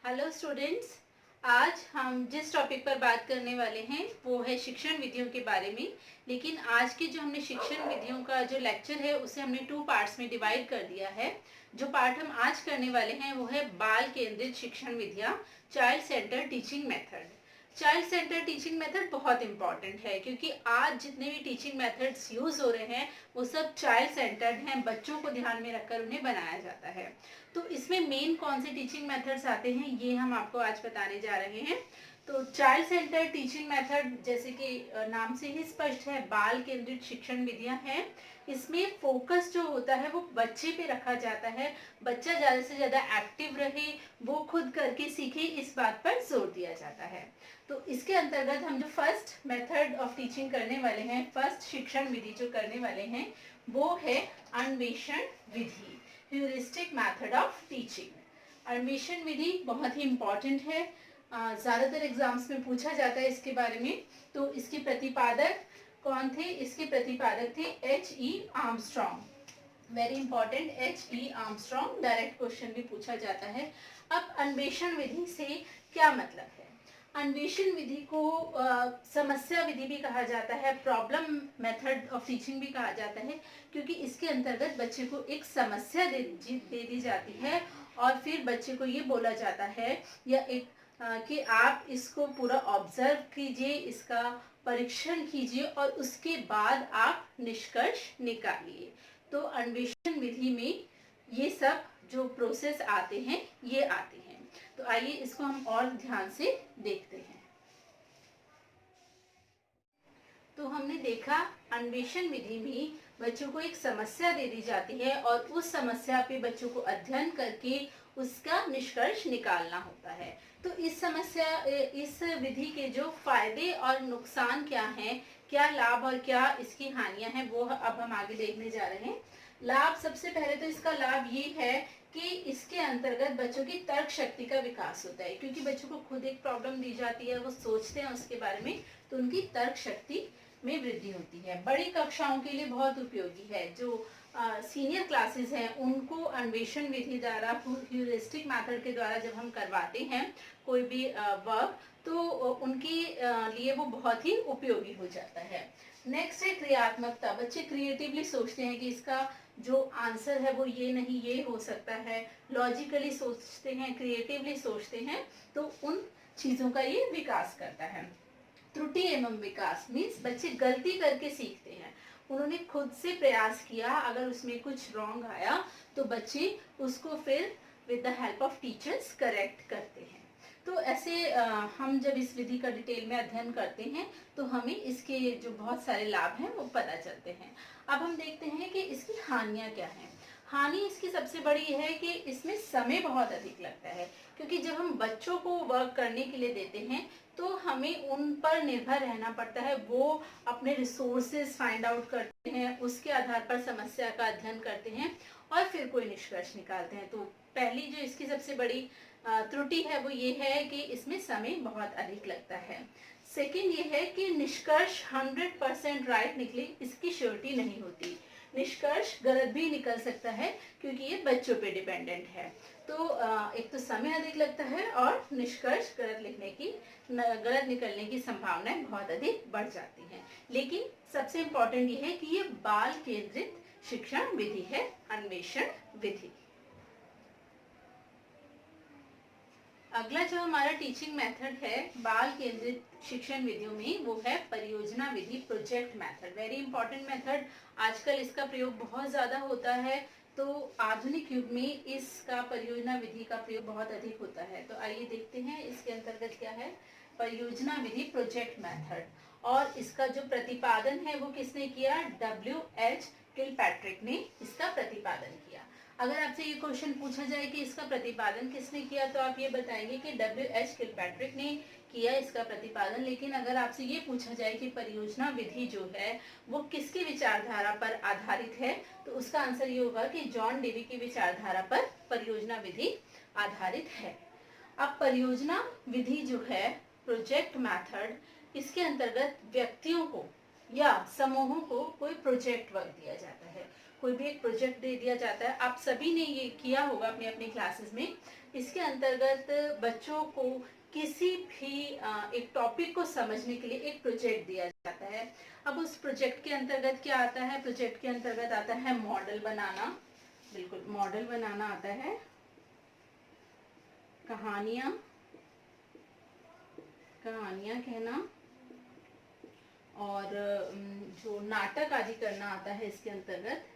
Hello students. आज हम जिस टॉपिक पर बात करने वाले हैं वो है शिक्षण विधियों के बारे में। लेकिन आज के जो हमने शिक्षण विधियों का जो लेक्चर है उसे हमने 2 पार्ट्स में डिवाइड कर दिया है। जो पार्ट हम आज करने वाले हैं वो है बाल केंद्रित शिक्षण विधियाँ, child centre teaching method. Child centre teaching method बहुत इंपॉर्टेंट है क्योंकि आज जितने भी टीचिंग मेथड्स यूज हो रहे हैं वो सब चाइल्ड सेंटर्ड हैं, बच्चों को ध्यान में रखकर उन्हें बनाया जाता है। तो इसमें मेन कौन से टीचिंग मेथड्स आते हैं ये हम आपको आज बताने जा रहे हैं। तो चाइल्ड सेंटर टीचिंग मेथड जैसे कि नाम से ही स्पष्ट है, बाल केंद्रित शिक्षण विधियां हैं। इसमें फोकस जो होता है वो बच्चे पे रखा जाता है, बच्चा ज़्यादा से ज़्यादा एक्टिव रहे, वो खुद करके सीखे, इस बात पर जोर दिया जाता है। तो इसके अंतर्गत हम जो फर्स्ट मेथड ऑफ टीचिंग करने वाले हैं, फर्स्ट शिक्षण विधि जो करने वाले हैं वो है अन्वेषण विधि, ह्यूरिस्टिक मेथड ऑफ टीचिंग। अन्वेषण विधि बहुत ही इम्पॉर्टेंट है, ज़्यादातर एग्जाम्स में पूछा जाता है इसके बारे में। तो इसके प्रतिपादक कौन थे? इसके प्रतिपादक थे H.E. Armstrong. Very important, H.E. Armstrong, direct question भी पूछा जाता है। अब अन्वेषण विधि से क्या मतलब है? अन्वेषण विधि को समस्या विधि भी कहा जाता है, प्रॉब्लम मेथड ऑफ टीचिंग भी कहा जाता है, क्योंकि इसके अंतर्गत बच्चे को एक समस्या दे दी जाती है और फिर बच्चे को ये बोला जाता है या एक कि आप इसको पूरा ऑब्जर्व कीजिए, इसका परीक्षण कीजिए और उसके बाद आप निष्कर्ष निकालिए। तो अन्वेषण विधि में ये सब जो प्रोसेस आते हैं ये आते हैं। तो आइए इसको हम और ध्यान से देखते हैं। तो हमने देखा अन्वेषण विधि में बच्चों को एक समस्या दे दी जाती है और उस समस्या पे बच्चों को अध्ययन करके उसका निष्कर्ष निकालना होता है। तो इस विधि के जो फायदे और नुकसान क्या हैं, क्या लाभ और क्या इसकी हानियां हैं, वो अब हम आगे देखने जा रहे हैं। लाभ, सबसे पहले तो इसका लाभ ये है कि इसके अंतर्गत बच्चों की तर्क शक्ति का विकास होता है, क्योंकि बच्चों को खुद एक प्रॉब्लम दी जाती है, वो सोचते हैं उसके बारे में, तो उनकी तर्क शक्ति में वृद्धि होती है। बड़ी कक्षाओं के लिए बहुत उपयोगी है। जो सीनियर क्लासेस हैं उनको अन्वेषण विधि द्वारा, ह्यूरिस्टिक मेथड के द्वारा जब हम करवाते हैं कोई भी वर्क, तो उनके लिए वो बहुत ही उपयोगी हो जाता है। नेक्स्ट है क्रियात्मकता। बच्चे क्रिएटिवली सोचते हैं कि इसका जो आंसर है वो ये नहीं ये हो सकता है, लॉजिकली सोचते हैं, क्रिएटिवली सोचते हैं, तो उन चीज़ों का ये विकास करता है। त्रुटि एवं विकास मीन्स बच्चे गलती करके सीखते हैं, उन्होंने खुद से प्रयास किया, अगर उसमें कुछ रॉन्ग आया तो बच्चे उसको फिर with the help of teachers correct करते हैं। तो ऐसे हम जब इस विधि का डिटेल में अध्ययन करते हैं तो हमें इसके जो बहुत सारे लाभ हैं वो पता चलते हैं। अब हम देखते हैं कि इसकी हानियां क्या हैं। हानि इसकी सबसे बड़ी है कि इसमें समय बहुत अधिक लगता है, क्योंकि जब हम बच्चों को वर्क करने के लिए देते हैं तो हमें उन पर निर्भर रहना पड़ता है। वो अपने रिसोर्सेज फाइंड आउट करते हैं, उसके आधार पर समस्या का अध्ययन करते हैं और फिर कोई निष्कर्ष निकालते हैं। तो पहली जो इसकी सबसे बड़ी त्रुटि है वो ये है कि इसमें समय बहुत अधिक लगता है। सेकंड ये है कि निष्कर्ष 100% राइट निकले इसकी श्योरिटी नहीं होती, निष्कर्ष गलत भी निकल सकता है क्योंकि ये बच्चों पे डिपेंडेंट है। तो एक तो समय अधिक लगता है और निष्कर्ष गलत निकलने की संभावनाएं बहुत अधिक बढ़ जाती हैं। लेकिन सबसे इम्पोर्टेंट ये है कि ये बाल केंद्रित शिक्षण विधि है, अन्वेषण विधि। अगला जो हमारा टीचिंग मेथड है बाल केंद्रित शिक्षण विधियों में वो है परियोजना विधि, project method. Very important method, आजकल इसका प्रयोग बहुत ज़्यादा होता है। तो आधुनिक युग में इसका परियोजना विधि का प्रयोग बहुत अधिक होता है। तो आइए देखते हैं इसके अंतर्गत क्या है परियोजना विधि, प्रोजेक्ट मेथड। और इसका जो प्रतिपादन है वो किसने किया? W.H. किलपैट्रिक ने इसका प्रतिपादन किया। अगर आपसे ये क्वेश्चन पूछा जाए कि इसका प्रतिपादन किसने किया तो आप ये बताएंगे कि W.H. किलपैट्रिक ने किया इसका प्रतिपादन। लेकिन अगर आपसे ये पूछा जाए कि परियोजना विधि जो है वो किसकी विचारधारा पर आधारित है तो उसका आंसर ये होगा कि जॉन डेवी की विचारधारा पर परियोजना विधि आधारित है। अब परियोजना विधि जो है, प्रोजेक्ट मेथड, इसके अंतर्गत व्यक्तियों को या समूहों को कोई प्रोजेक्ट वर्क दिया जाता है। कोई भी एक प्रोजेक्ट दे दिया जाता है, आप सभी ने ये किया होगा अपने अपने क्लासेस में। इसके अंतर्गत बच्चों को किसी भी एक टॉपिक को समझने के लिए एक प्रोजेक्ट दिया जाता है। अब उस प्रोजेक्ट के अंतर्गत क्या आता है? प्रोजेक्ट के अंतर्गत आता है मॉडल बनाना, बिल्कुल मॉडल बनाना आता है, कहानियां कहना, और जो नाटक आदि करना आता है इसके अंतर्गत,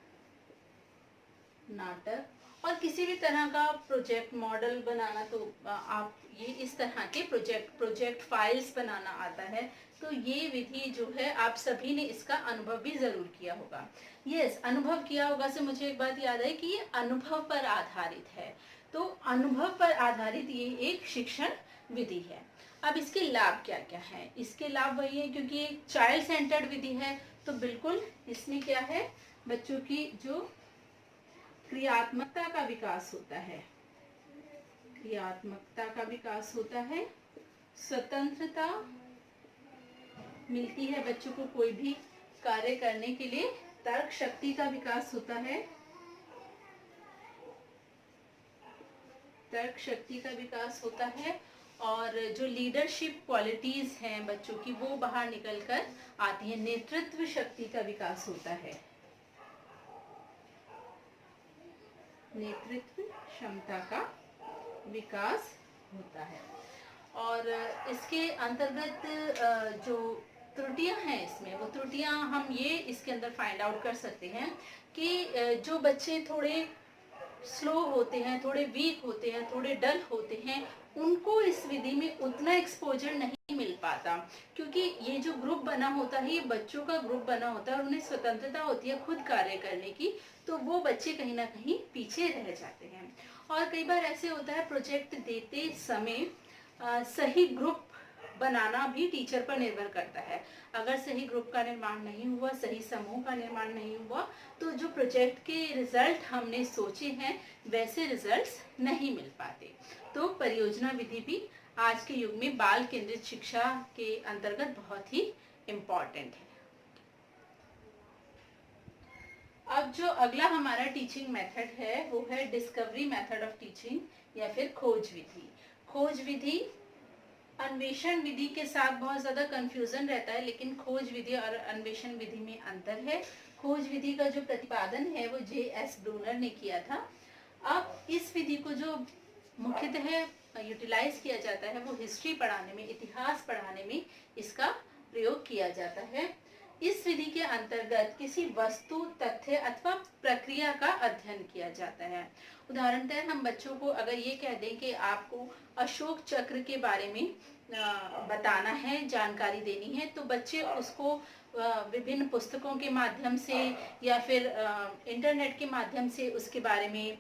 नाटक। और किसी भी तरह का प्रोजेक्ट मॉडल बनाना, तो आप ये इस तरह के प्रोजेक्ट फाइल्स बनाना आता है। तो ये विधि जो है आप सभी ने इसका अनुभव भी जरूर किया होगा। यस, अनुभव किया होगा से मुझे एक बात याद है कि ये अनुभव पर आधारित है। तो अनुभव पर आधारित ये एक शिक्षण विधि है। अब इसके लाभ क्या क्या है? इसके लाभ वही है, क्योंकि ये चाइल्ड सेंटर्ड विधि है, तो बिल्कुल इसमें क्या है, बच्चों की जो क्रियात्मकता का विकास होता है, क्रियात्मकता का विकास होता है, स्वतंत्रता मिलती है बच्चों को कोई भी कार्य करने के लिए, तर्क शक्ति का विकास होता है, तर्क शक्ति का विकास होता है, और जो लीडरशिप क्वालिटीज हैं बच्चों की वो बाहर निकलकर आती है, नेतृत्व शक्ति का विकास होता है, नेतृत्व क्षमता का विकास होता है। और इसके अंतर्गत जो त्रुटियां हैं इसमें, वो त्रुटियां हम ये इसके अंदर फाइंड आउट कर सकते हैं कि जो बच्चे थोड़े स्लो होते हैं, थोड़े वीक होते हैं, थोड़े डल होते हैं, उनको इस विधि में उतना एक्सपोजर नहीं मिल पाता, क्योंकि ये जो ग्रुप बना होता है ये बच्चों का ग्रुप बना होता है और उन्हें स्वतंत्रता होती है खुद कार्य करने की, तो वो बच्चे कहीं ना कहीं पीछे रह जाते हैं। और कई बार ऐसे होता है प्रोजेक्ट देते समय सही ग्रुप बनाना भी टीचर पर निर्भर करता है। अगर सही ग्रुप का निर्माण नहीं हुआ, सही समूह का निर्माण नहीं हुआ, तो जो प्रोजेक्ट के रिजल्ट हमने सोचे हैं वैसे रिजल्ट्स नहीं मिल पाते। तो परियोजना विधि भी आज के युग में बाल केंद्रित शिक्षा के अंतर्गत बहुत ही इम्पोर्टेंट है। अब जो अगला हमारा टीचिंग मेथड है वो है डिस्कवरी मेथड ऑफ टीचिंग, या फिर खोज विधि। खोज विधि अन्वेषण विधि के साथ बहुत ज्यादा कंफ्यूजन रहता है, लेकिन खोज विधि और अन्वेषण विधि में अंतर है। खोज विधि का जो प्रतिपादन है वो J.S. ब्रूनर ने किया था। अब इस विधि को जो मुख्यतः यूटिलाइज किया जाता है वो हिस्ट्री पढ़ाने में, इतिहास पढ़ाने में इसका प्रयोग किया जाता है। इस विधि के अंतर्गत किसी वस्तु, तथ्य अथवा प्रक्रिया का अध्ययन किया जाता है। उदाहरणतः हम बच्चों को अगर ये कह दें कि आपको अशोक चक्र के बारे में बताना है, जानकारी देनी है, तो बच्चे उसको विभिन्न पुस्तकों के माध्यम से या फिर इंटरनेट के माध्यम से उसके बारे में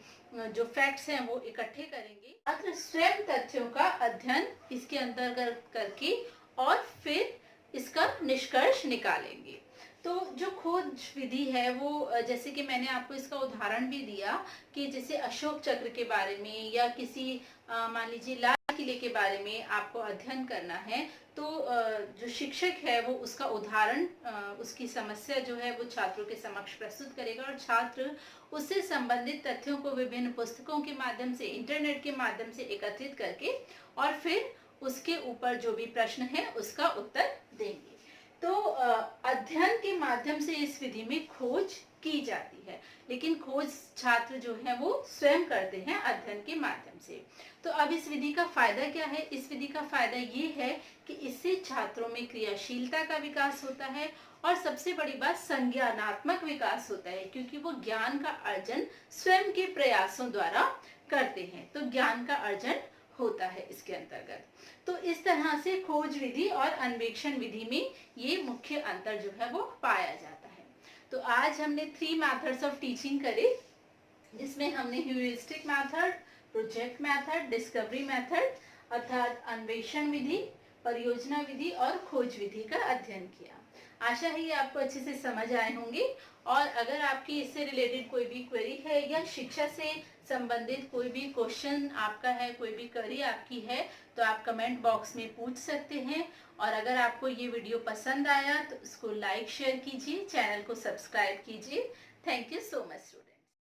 जो फैक्ट्स हैं वो इकट्ठे करेंगे। छात्र स्वयं तथ्यों का अध्ययन इसके अंतर्गत करके और फिर इसका निष्कर्ष निकालेंगे। तो जो खोज विधि है वो, जैसे कि मैंने आपको इसका उदाहरण भी दिया कि जैसे अशोक चक्र के बारे में या किसी मान लीजिए लाल किले के बारे में आपको अध्ययन करना है, तो जो शिक्षक है वो उसका उदाहरण, उसकी समस्या जो है वो छात्रों के समक्ष प्रस्तुत करेगा और छात्र उससे संबंधित तथ्यों को विभिन्न पुस्तकों के माध्यम से, इंटरनेट के माध्यम से एकत्रित करके और फिर उसके ऊपर जो भी प्रश्न है उसका उत्तर देंगे। तो अध्ययन के माध्यम से इस विधि में खोज की जाती है, लेकिन खोज छात्र जो है वो स्वयं करते हैं अध्ययन के माध्यम से। तो अब इस विधि का फायदा क्या है? इस विधि का फायदा ये है कि इससे छात्रों में क्रियाशीलता का विकास होता है और सबसे बड़ी बात संज्ञानात्मक विकास होता है, क्योंकि वो ज्ञान का अर्जन स्वयं के प्रयासों द्वारा करते हैं, तो ज्ञान का अर्जन होता है इसके अंतर्गत। तो इस तरह से खोज विधि और अन्वेषण विधि में ये मुख्य अंतर जो है वो पाया जाता है। तो आज हमने 3 मेथड्स ऑफ टीचिंग करे, जिसमें हमने heuristic method, project method, discovery method अर्थात अन्वेषण विधि, परियोजना विधि और खोज विधि का अध्ययन किया। आशा है ये आपको अच्छे से समझ आए होंगे, और अगर आपकी इससे रिलेटेड कोई भी क्वेरी है या शिक्षा से संबंधित कोई भी क्वेश्चन आपका है, कोई भी क्वेरी आपकी है, तो आप कमेंट बॉक्स में पूछ सकते हैं। और अगर आपको ये वीडियो पसंद आया तो इसको लाइक शेयर कीजिए, चैनल को सब्सक्राइब कीजिए। Thank you so much student.